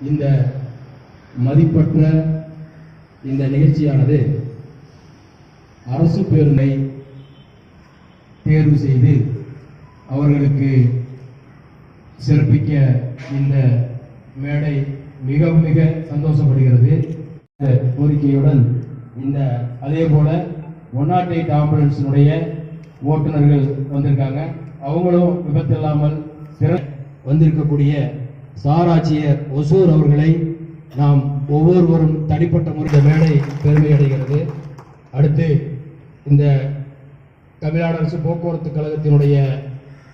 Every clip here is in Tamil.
இந்த மதிப்பற்ற இந்த நிகழ்ச்சியானது அரசு பேருந்தை தேர்வு செய்து அவர்களுக்கு சிறப்பிக்க இந்த மேடை மிக மிக சந்தோஷப்படுகிறது. கோரிக்கையுடன் இந்த அதே போல 108 ஆம்புலன்ஸினுடைய ஓட்டுநர்கள் வந்திருக்காங்க. அவங்களும் விபத்து இல்லாமல் வந்திருக்கக்கூடிய சார் ஆட்சியர் ஒசூர் அவர்களை நாம் ஒவ்வொருவரும் தனிப்பட்ட முறையில் மேடை பெருமை அடைகிறது. அடுத்து இந்த தமிழ்நாடு அரசு போக்குவரத்து கழகத்தினுடைய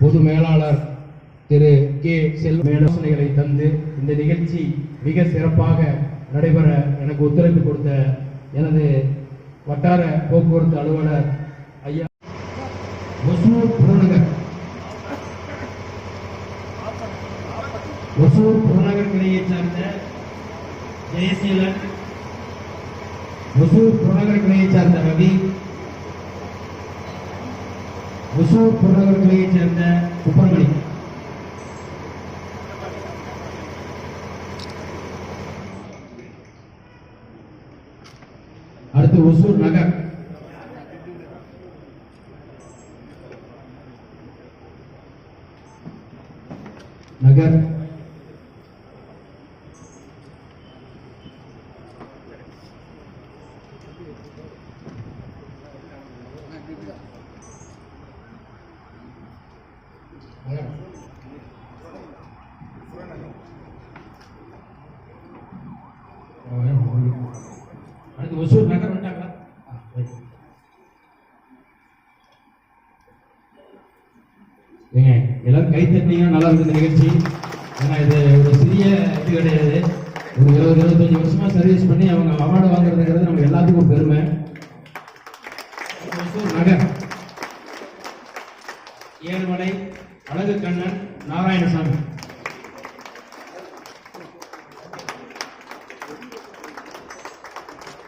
பொது மேலாளர் திரு கே செல்வ ஆலோசனைகளை தந்து இந்த நிகழ்ச்சி மிக சிறப்பாக நடைபெற எனக்கு ஒத்துழைப்பு கொடுத்த எனது வட்டார போக்குவரத்து அலுவலர் ஐயா ஒசூர் புறநகர் கிளையை சார்ந்த ஜெயசீலன், ஒசூர் புறநகர் கிளையை சார்ந்த ரவி, ஒசூர் புறநகர் கிளையை சேர்ந்த குப்பரமணி, அடுத்து ஒசூர் நகர் அடுத்து ஒசூர் நகர் வந்துட்டாங்களா? எல்லாரும் கை தட்டினீங்கன்னா நல்லா இருக்குது நிகழ்ச்சி. ஏன்னா இது ஒரு சிறிய இது கிடையாது. ஒரு 20-25 வருஷமா சர்வீஸ் பண்ணி அவங்க அவார்டு வாங்குறதுங்கிறது நம்ம எல்லாத்துக்கும் ஒரு பெருமை. ஒசூர் நகர் ஏழுமலை, அழகு கண்ணன், நாராயணசாமி,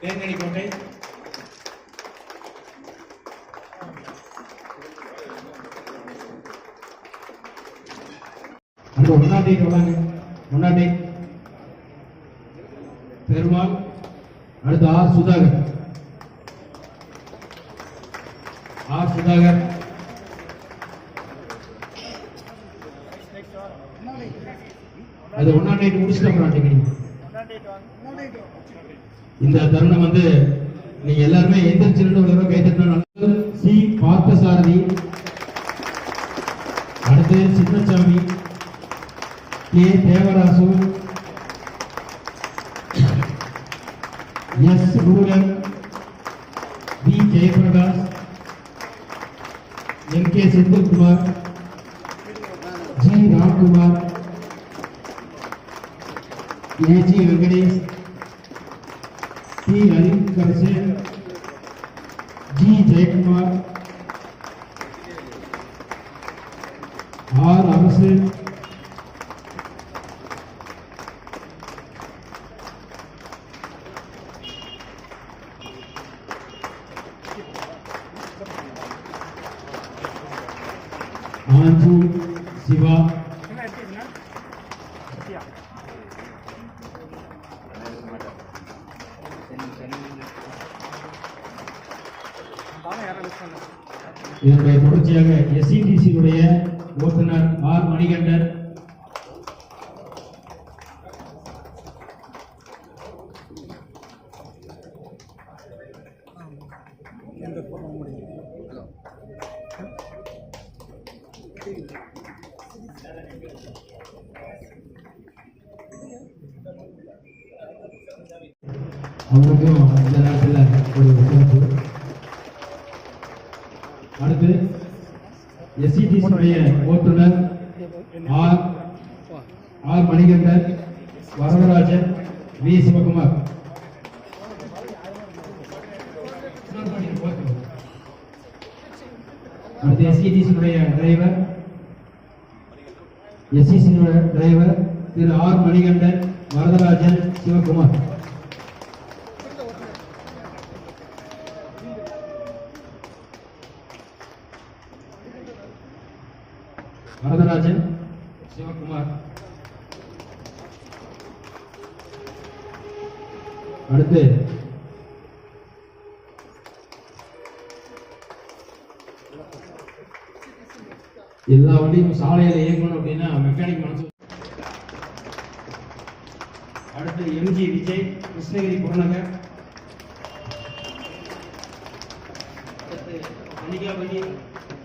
தேர்கனிக்கோட்டை, அந்த முன்னாடி பெருமாள், அடுத்து ஆர் சுதாகர், அது 108 முடிச்சுட்டு இந்த தருணம் வந்து நீங்க எல்லாருமே எந்திரிச்சு ஒரு தடவை கை தட்டினா. சி பார்த்தசாரதி, அடுத்து சின்னசாமி, கே தேவராசு, எஸ் ரூரல், V Jayaprakash, M K Senthilkumar, G Ramkumar, A G Venkatesh, T Harikarasu, G Jayakumar, R Arasu, ஆஞ்சு சிவா, இதனுடைய தொடர்ச்சியாக எஸ்சிடிசியுடைய ஓட்டுநர் ஆர் மணிகண்டன், அவங்களுக்கும் இந்த நேரத்தில் ஒரு சிறப்பு. அடுத்து எஸ்சிடிசியுடைய ஓட்டுநர் ஆர் மணிகண்டன், வரதராஜன், வி சிவகுமார், அடுத்து எஸ்சிடிசியுடைய டிரைவர் திரு ஆர் மணிகண்டன், வரதராஜன், சிவகுமார், வரதராஜன், சிவகுமார், அடுத்து எல்லா வண்டியும் சாலையில இயங்கணும் அப்படின்னா மெக்கானிக் மனசு. அடுத்து எம்ஜி விஜய், கிருஷ்ணகிரி புறநகர். அடுத்து அனிகாபதி,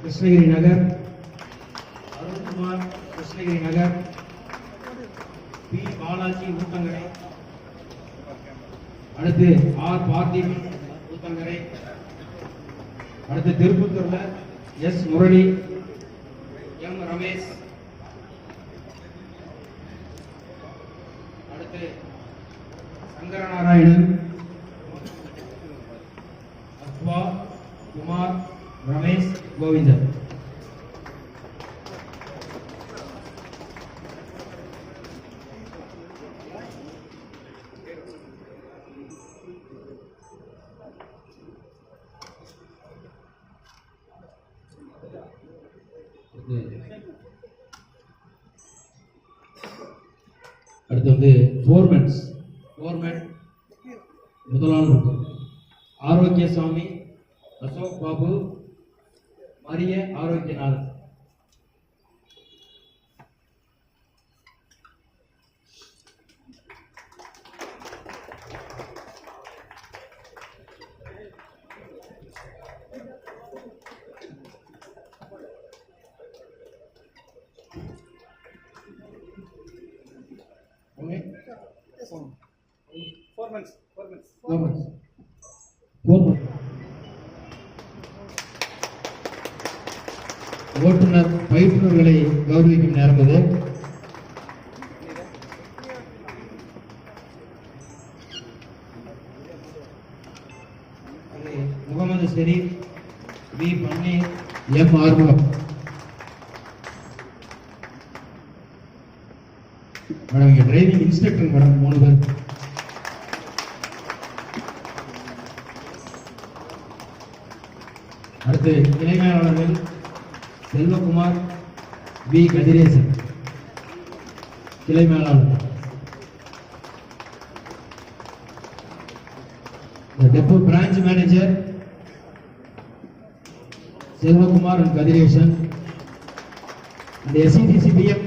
கிருஷ்ணகிரி நகர். அருண்குமார், கிருஷ்ணகிரி நகர். பி பாலாஜி, ஊத்தங்கரை. அடுத்து ஆர் பார்த்திபன், ஊத்தங்கரை. அடுத்து திருப்பத்தூர்ல எஸ் முரளி, எம் ரமேஷ். அடுத்து சங்கரநாராயணன், அத்வா, குமார், ரமேஷ், கோவிந்தன். அடுத்து வந்து ஃபோர்மேன் முதலாளர் இருக்கும் ஆரோக்கியசாமி, அசோக் பாபு, மரிய ஆரோக்கியநாதன். ஓட்டுநர் பயிற்றுநர்களை கௌரவிக்கும் நேரம் இது. முகமது ஷெரீப், வி பன்னீர், எம் ஆர்வம். மேடம் இங்க டிரைவிங் இன்ஸ்ட்ரக்டர் மேடம் 3 பேர். அடுத்து இணைமையாளர்கள் செல்வகுமார், வி கதிரேசன், கிளை மேலாளர். Depot branch manager Selvakumar and Kathiresan. and SCDCBM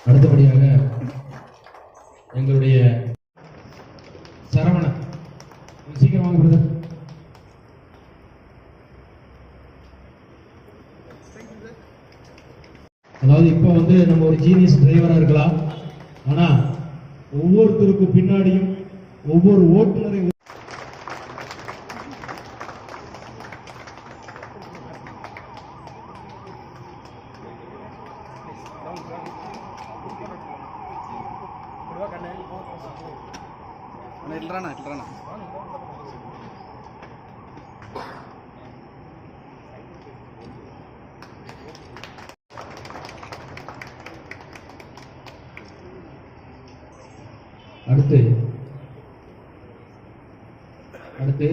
அடுத்தபடியாக எங்களுடைய சரவணன், சீக்கிரமாக பிரதர். அதாவது இப்போ வந்து நம்ம ஒரு ஜீனியஸ் டிரைவரா இருக்கலாம், ஆனா ஒவ்வொருத்தருக்கும் பின்னாடியும் ஒவ்வொரு ஓட்டுநரை அடுத்து